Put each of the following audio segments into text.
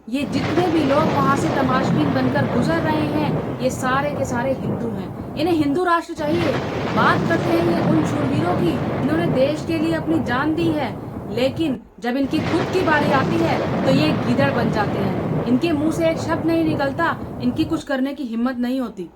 ये जितने भी लोग वहाँ से तमाशबीन बनकर गुजर रहे हैं, ये सारे के सारे हिंदू हैं। इन्हें हिंदू राष्ट्र चाहिए। बात करते हैं ये उन शूरवीरों की, इन्होंने देश के लिए अपनी जान दी है, लेकिन जब इनकी खुद की बारी आती है तो ये गीदड़ बन जाते हैं। इनके मुंह से एक शब्द नहीं निकलता, इनकी कुछ करने की हिम्मत नहीं होती।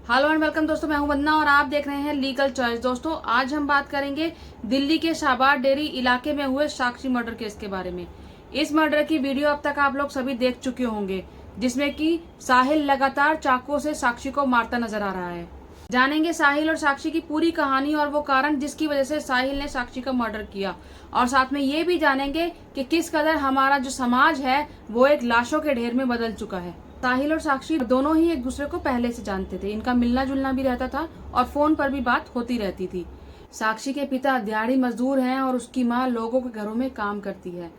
हेलो एंड वेलकम दोस्तों, मैं हूं वंदना और आप देख रहे हैं लीगल चॉइस। दोस्तों, आज हम बात करेंगे दिल्ली के शाहबाद डेरी इलाके में हुए साक्षी मर्डर केस के बारे में। इस मर्डर की वीडियो अब तक आप लोग सभी देख चुके होंगे, जिसमें कि साहिल लगातार चाकू से साक्षी को मारता नजर आ रहा है। जानेंगे साहिल और साक्षी की पूरी कहानी और वो कारण जिसकी वजह से साहिल ने साक्षी का मर्डर किया, और साथ में ये भी जानेंगे कि किस कदर हमारा जो समाज है वो एक लाशों के ढेर में बदल चुका है। साहिल और साक्षी दोनों ही एक दूसरे को पहले से जानते थे, इनका मिलना जुलना भी रहता था और फोन पर भी बात होती रहती थी। साक्षी के पिता दिहाड़ी मजदूर हैं और उसकी माँ लोगों के घरों में काम करती है।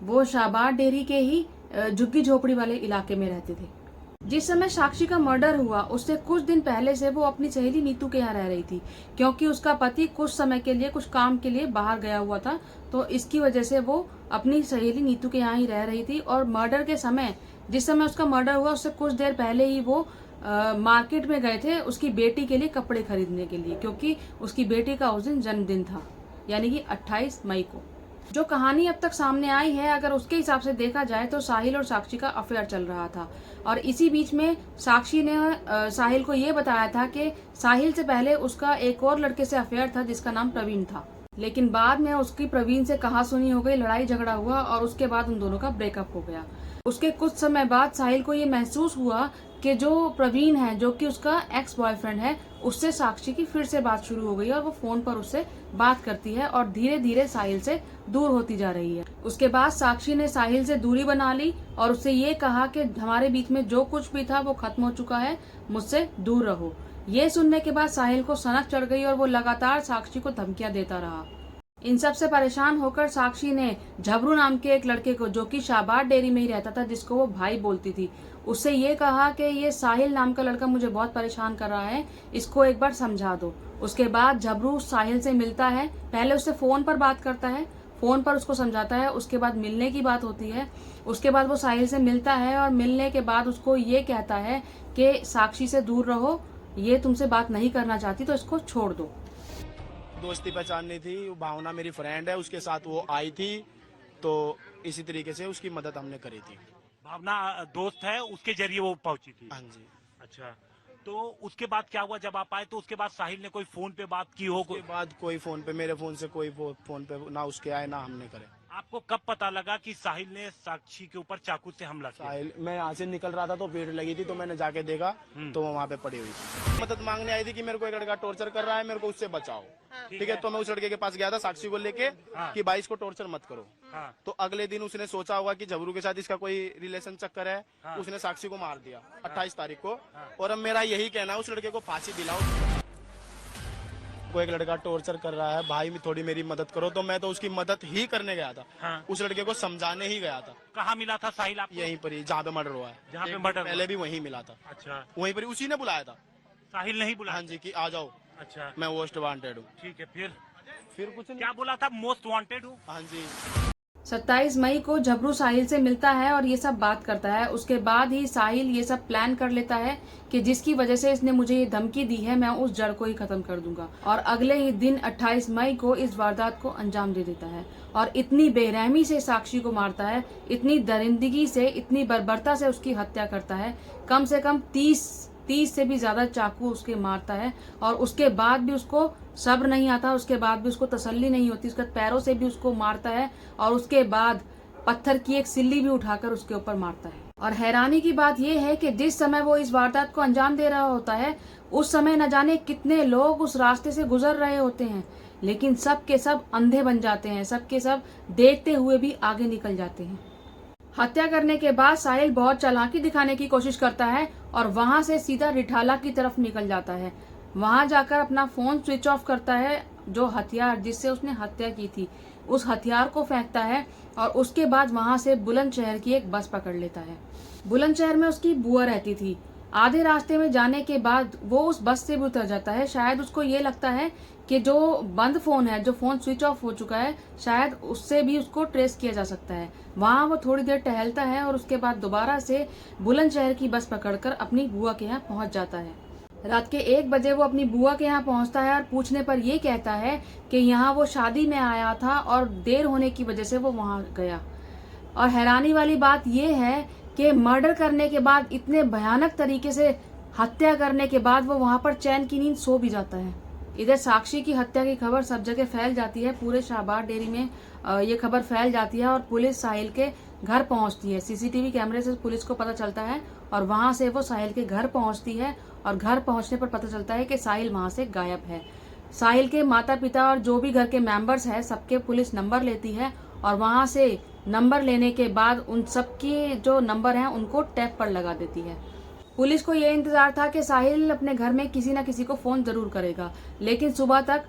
वो शाहबाद डेरी के ही झुग्गी झोपड़ी वाले इलाके में रहते थे। जिस समय साक्षी का मर्डर हुआ उससे कुछ दिन पहले से वो अपनी सहेली नीतू के यहाँ रह रही थी, क्योंकि उसका पति कुछ समय के लिए कुछ काम के लिए बाहर गया हुआ था, तो इसकी वजह से वो अपनी सहेली नीतू के यहाँ ही रह रही थी। और मर्डर के समय, जिस समय उसका मर्डर हुआ उससे कुछ देर पहले ही वो मार्केट में गए थे उसकी बेटी के लिए कपड़े खरीदने के लिए, क्योंकि उसकी बेटी का उस दिन जन्मदिन था, यानी कि 28 मई को। जो कहानी अब तक सामने आई है, अगर उसके हिसाब से देखा जाए तो साहिल और साक्षी का अफेयर चल रहा था, और इसी बीच में साक्षी ने साहिल को ये बताया था कि साहिल से पहले उसका एक और लड़के से अफेयर था जिसका नाम प्रवीण था, लेकिन बाद में उसकी प्रवीण से कहासुनी हो गई, लड़ाई झगड़ा हुआ और उसके बाद उन दोनों का ब्रेकअप हो गया। उसके कुछ समय बाद साहिल को ये महसूस हुआ कि जो प्रवीण है, जो कि उसका एक्स बॉयफ्रेंड है, उससे साक्षी की फिर से बात शुरू हो गई और वो फोन पर उससे बात करती है और धीरे धीरे साहिल से दूर होती जा रही है। उसके बाद साक्षी ने साहिल से दूरी बना ली और उससे ये कहा कि हमारे बीच में जो कुछ भी था वो खत्म हो चुका है, मुझसे दूर रहो। ये सुनने के बाद साहिल को सनक चढ़ गई और वो लगातार साक्षी को धमकियां देता रहा। इन सब से परेशान होकर साक्षी ने झबरू नाम के एक लड़के को, जो कि शाहबाद डेरी में ही रहता था, जिसको वो भाई बोलती थी, उससे ये कहा कि ये साहिल नाम का लड़का मुझे बहुत परेशान कर रहा है, इसको एक बार समझा दो। उसके बाद झबरू साहिल से मिलता है, पहले उससे फोन पर बात करता है, फोन पर उसको समझाता है, उसके बाद मिलने की बात होती है। उसके बाद वो साहिल से मिलता है और मिलने के बाद उसको ये कहता है कि साक्षी से दूर रहो, ये तुमसे बात नहीं करना चाहती तो इसको छोड़ दो। दोस्ती पहचाननी थी, भावना मेरी फ्रेंड है, उसके साथ वो आई थी, तो इसी तरीके से उसकी मदद हमने करी थी। भावना दोस्त है, उसके जरिए वो पहुंची थी। हाँ जी। अच्छा, तो उसके बाद क्या हुआ जब आप आए? तो उसके बाद साहिल ने कोई फोन पे बात की हो? उसके बाद कोई फोन पे, मेरे फोन से कोई फोन पे ना उसके आए ना हमने करे। आपको कब पता लगा कि साहिल ने साक्षी के ऊपर चाकू से हमला किया? साहिल, मैं यहाँ से निकल रहा था तो भीड़ लगी थी, तो मैंने जाके देखा तो वो वहाँ पे पड़ी हुई थी। मदद मांगने आई थी कि मेरे को एक लड़का टॉर्चर कर रहा है, मेरे को उससे बचाओ। ठीक है, तो मैं उस लड़के के पास गया था साक्षी को लेके कि भाई इसको टॉर्चर मत करो। हाँ। तो अगले दिन उसने सोचा होगा कि झबरू के साथ इसका कोई रिलेशन चक्कर है, उसने साक्षी को मार दिया 28 तारीख को। और अब मेरा यही कहना है, उस लड़के को फांसी दिलाओ। को एक लड़का टॉर्चर कर रहा है, भाई में थोड़ी मेरी मदद करो, तो मैं तो उसकी मदद ही करने गया था। हाँ। उस लड़के को समझाने ही गया था। कहाँ मिला था साहिल आपको? यहीं पर ही जहाँ पे मर्डर हुआ है, जहाँ पे एक दिन मर्डर पहले भी वहीं मिला था। अच्छा, वहीं पर उसी ने बुलाया था। साहिल नहीं बुला? हाँ जी, कि आ जाओ, अच्छा, मैं मोस्ट वांटेड हूँ। ठीक है। फिर कुछ नहीं। क्या बोला था? मोस्ट वांटेड हूँ। हाँ जी। 27 मई को झबरू साहिल से मिलता है और ये सब बात करता है। उसके बाद ही साहिल ये सब प्लान कर लेता है कि जिसकी वजह से इसने मुझे ये धमकी दी है, मैं उस जड़ को ही खत्म कर दूंगा। और अगले ही दिन 28 मई को इस वारदात को अंजाम दे देता है और इतनी बेरहमी से साक्षी को मारता है, इतनी दरिंदगी से, इतनी बर्बरता से उसकी हत्या करता है। कम से कम 30 से भी ज्यादा चाकू उसके मारता है, और उसके बाद भी उसको सब्र नहीं आता, उसके बाद भी उसको तसल्ली नहीं होती, उसके पैरों से भी उसको मारता है और उसके बाद पत्थर की एक सिल्ली भी उठाकर उसके ऊपर मारता है। और हैरानी की बात यह है कि जिस समय वो इस वारदात को अंजाम दे रहा होता है, उस समय न जाने कितने लोग उस रास्ते से गुजर रहे होते हैं, लेकिन सब के सब अंधे बन जाते हैं, सब के सब देखते हुए भी आगे निकल जाते हैं। हत्या करने के बाद साहिल बहुत चालाकी दिखाने की कोशिश करता है और वहां से सीधा रिठाला की तरफ निकल जाता है। वहां जाकर अपना फोन स्विच ऑफ करता है, जो हथियार जिससे उसने हत्या की थी उस हथियार को फेंकता है, और उसके बाद वहां से बुलंदशहर की एक बस पकड़ लेता है। बुलंदशहर में उसकी बुआ रहती थी। आधे रास्ते में जाने के बाद वो उस बस से भी उतर जाता है। शायद उसको ये लगता है कि जो बंद फोन है, जो फोन स्विच ऑफ हो चुका है, शायद उससे भी उसको ट्रेस किया जा सकता है। वहां वो थोड़ी देर टहलता है और उसके बाद दोबारा से बुलंदशहर की बस पकड़कर अपनी बुआ के यहाँ पहुंच जाता है। रात के 1 बजे वो अपनी बुआ के यहाँ पहुंचता है और पूछने पर ये कहता है कि यहाँ वो शादी में आया था और देर होने की वजह से वो वहां गया। और हैरानी वाली बात ये है कि मर्डर करने के बाद, इतने भयानक तरीके से हत्या करने के बाद वो वहां पर चैन की नींद सो भी जाता है। इधर साक्षी की हत्या की खबर सब जगह फैल जाती है, पूरे शाहबाद डेयरी में ये खबर फैल जाती है और पुलिस साहिल के घर पहुंचती है। सीसीटीवी कैमरे से पुलिस को पता चलता है और वहां से वो साहिल के घर पहुंचती है और घर पहुंचने पर पता चलता है कि साहिल वहां से गायब है। साहिल के माता पिता और जो भी घर के मेंबर्स हैं, सबके पुलिस नंबर लेती है और वहां से नंबर लेने के बाद उन सबके जो नंबर हैं उनको टैप पर लगा देती है। पुलिस को ये इंतजार था कि साहिल अपने घर में किसी न किसी को फोन जरूर करेगा, लेकिन सुबह तक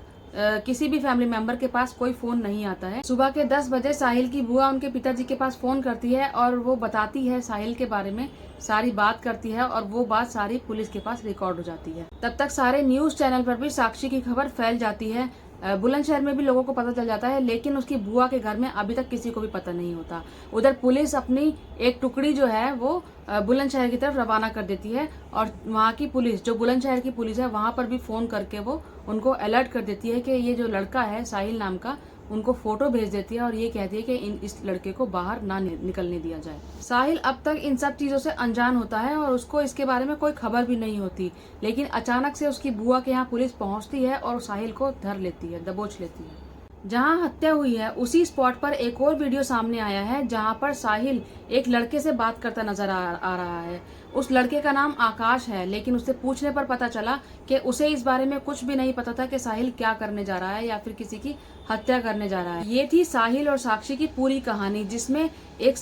किसी भी फैमिली मेंबर के पास कोई फोन नहीं आता है। सुबह के 10 बजे साहिल की बुआ उनके पिताजी के पास फोन करती है और वो बताती है साहिल के बारे में, सारी बात करती है और वो बात सारी पुलिस के पास रिकॉर्ड हो जाती है। तब तक सारे न्यूज चैनल पर भी साक्षी की खबर फैल जाती है। बुलंदशहर में भी लोगों को पता चल जाता है, लेकिन उसकी बुआ के घर में अभी तक किसी को भी पता नहीं होता। उधर पुलिस अपनी एक टुकड़ी जो है वो बुलंदशहर की तरफ रवाना कर देती है और वहाँ की पुलिस, जो बुलंदशहर की पुलिस है, वहाँ पर भी फोन करके वो उनको अलर्ट कर देती है कि ये जो लड़का है साहिल नाम का, उनको फोटो भेज देती है और ये कहती है कि इस लड़के को बाहर ना निकलने दिया जाए। साहिल अब तक इन सब चीजों से अनजान होता है और उसको इसके बारे में कोई खबर भी नहीं होती, लेकिन अचानक से उसकी बुआ के यहाँ पुलिस पहुंचती है और साहिल को धर लेती है, दबोच लेती है। जहां हत्या हुई है उसी स्पॉट पर एक और वीडियो सामने आया है, जहां पर साहिल एक लड़के से बात करता नजर आ रहा है। उस लड़के का नाम आकाश है, लेकिन उससे पूछने पर पता चला कि उसे इस बारे में कुछ भी नहीं पता था कि साहिल क्या करने जा रहा है या फिर किसी की हत्या करने जा रहा है। ये थी साहिल और साक्षी की पूरी कहानी, जिसमें एक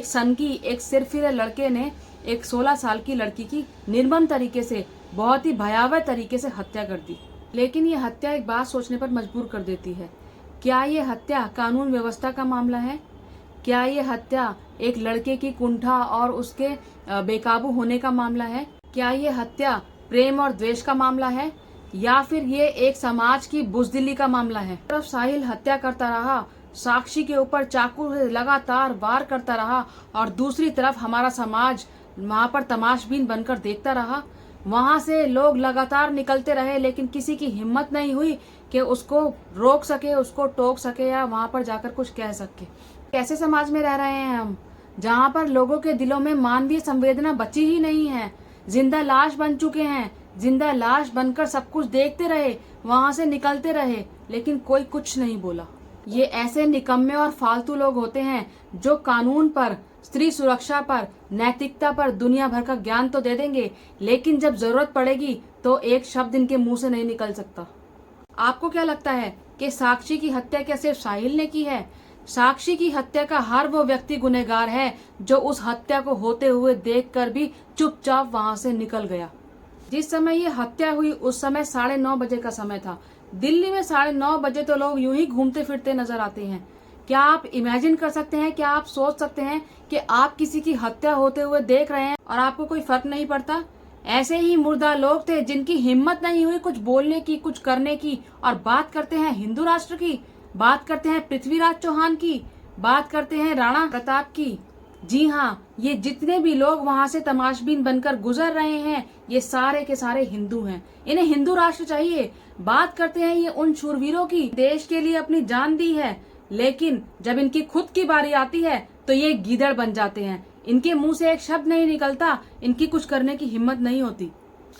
सनकी, एक सिरफिरे लड़के ने एक 16 साल की लड़की की निर्मम तरीके से, बहुत ही भयावह तरीके से हत्या कर दी। लेकिन ये हत्या एक बात सोचने पर मजबूर कर देती है। क्या ये हत्या कानून व्यवस्था का मामला है? क्या ये हत्या एक लड़के की कुंठा और उसके बेकाबू होने का मामला है? क्या ये हत्या प्रेम और द्वेष का मामला है, या फिर ये एक समाज की बुजदिली का मामला है? तरफ साहिल हत्या करता रहा, साक्षी के ऊपर चाकू से लगातार वार करता रहा और दूसरी तरफ हमारा समाज वहां पर तमाशबीन बनकर देखता रहा। वहां से लोग लगातार निकलते रहे, लेकिन किसी की हिम्मत नहीं हुई कि उसको रोक सके, उसको टोक सके या वहां पर जाकर कुछ कह सके। कैसे समाज में रह रहे हैं हम, जहां पर लोगों के दिलों में मानवीय संवेदना बची ही नहीं है। जिंदा लाश बन चुके हैं, जिंदा लाश बनकर सब कुछ देखते रहे, वहां से निकलते रहे, लेकिन कोई कुछ नहीं बोला। ये ऐसे निकम्मे और फालतू लोग होते हैं जो कानून पर, स्त्री सुरक्षा पर, नैतिकता पर दुनिया भर का ज्ञान तो दे देंगे, लेकिन जब जरूरत पड़ेगी तो एक शब्द इनके मुंह से नहीं निकल सकता। आपको क्या लगता है कि साक्षी की हत्या क्या सिर्फ साहिल ने की है? साक्षी की हत्या का हर वो व्यक्ति गुनहगार है जो उस हत्या को होते हुए देखकर भी चुपचाप वहां से निकल गया। जिस समय ये हत्या हुई उस समय 9:30 बजे का समय था। दिल्ली में 9:30 बजे तो लोग यूं ही घूमते फिरते नजर आते हैं। क्या आप इमेजिन कर सकते हैं, क्या आप सोच सकते हैं कि आप किसी की हत्या होते हुए देख रहे हैं और आपको कोई फर्क नहीं पड़ता? ऐसे ही मुर्दा लोग थे जिनकी हिम्मत नहीं हुई कुछ बोलने की, कुछ करने की, और बात करते हैं हिंदू राष्ट्र की, बात करते हैं पृथ्वीराज चौहान की, बात करते हैं राणा प्रताप की। जी हाँ, ये जितने भी लोग वहां से तमाशबीन बनकर गुजर रहे हैं, ये सारे के सारे हिंदू हैं। इन्हें हिंदू राष्ट्र चाहिए। बात करते हैं ये उन शूरवीरों की, देश के लिए अपनी जान दी है, लेकिन जब इनकी खुद की बारी आती है तो ये गीदड़ बन जाते हैं। इनके मुंह से एक शब्द नहीं निकलता, इनकी कुछ करने की हिम्मत नहीं होती।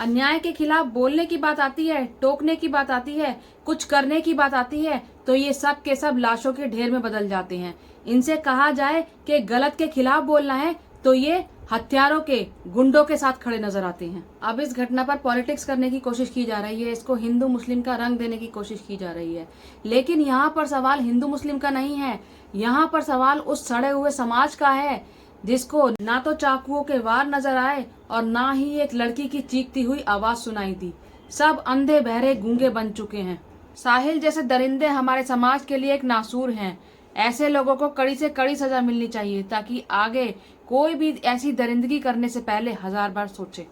अन्याय के खिलाफ बोलने की बात आती है, टोकने की बात आती है, कुछ करने की बात आती है, तो ये सब के सब लाशों के ढेर में बदल जाते हैं। इनसे कहा जाए कि गलत के खिलाफ बोलना है तो ये हथियारों के, गुंडों के साथ खड़े नजर आते हैं। अब इस घटना पर पॉलिटिक्स करने की कोशिश की जा रही है, इसको हिंदू मुस्लिम का रंग देने की कोशिश की जा रही है, लेकिन यहाँ पर सवाल हिंदू मुस्लिम का नहीं है। यहाँ पर सवाल उस सड़े हुए समाज का है जिसको ना तो चाकुओं के वार नजर आए और ना ही एक लड़की की चीखती हुई आवाज सुनाई दी। सब अंधे बहरे गूंगे बन चुके हैं। साहिल जैसे दरिंदे हमारे समाज के लिए एक नासूर हैं। ऐसे लोगों को कड़ी से कड़ी सजा मिलनी चाहिए ताकि आगे कोई भी ऐसी दरिंदगी करने से पहले 1000 बार सोचे।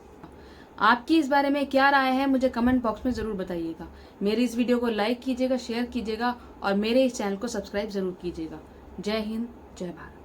आपकी इस बारे में क्या राय है मुझे कमेंट बॉक्स में ज़रूर बताइएगा। मेरी इस वीडियो को लाइक कीजिएगा, शेयर कीजिएगा और मेरे इस चैनल को सब्सक्राइब ज़रूर कीजिएगा। जय हिंद, जय भारत।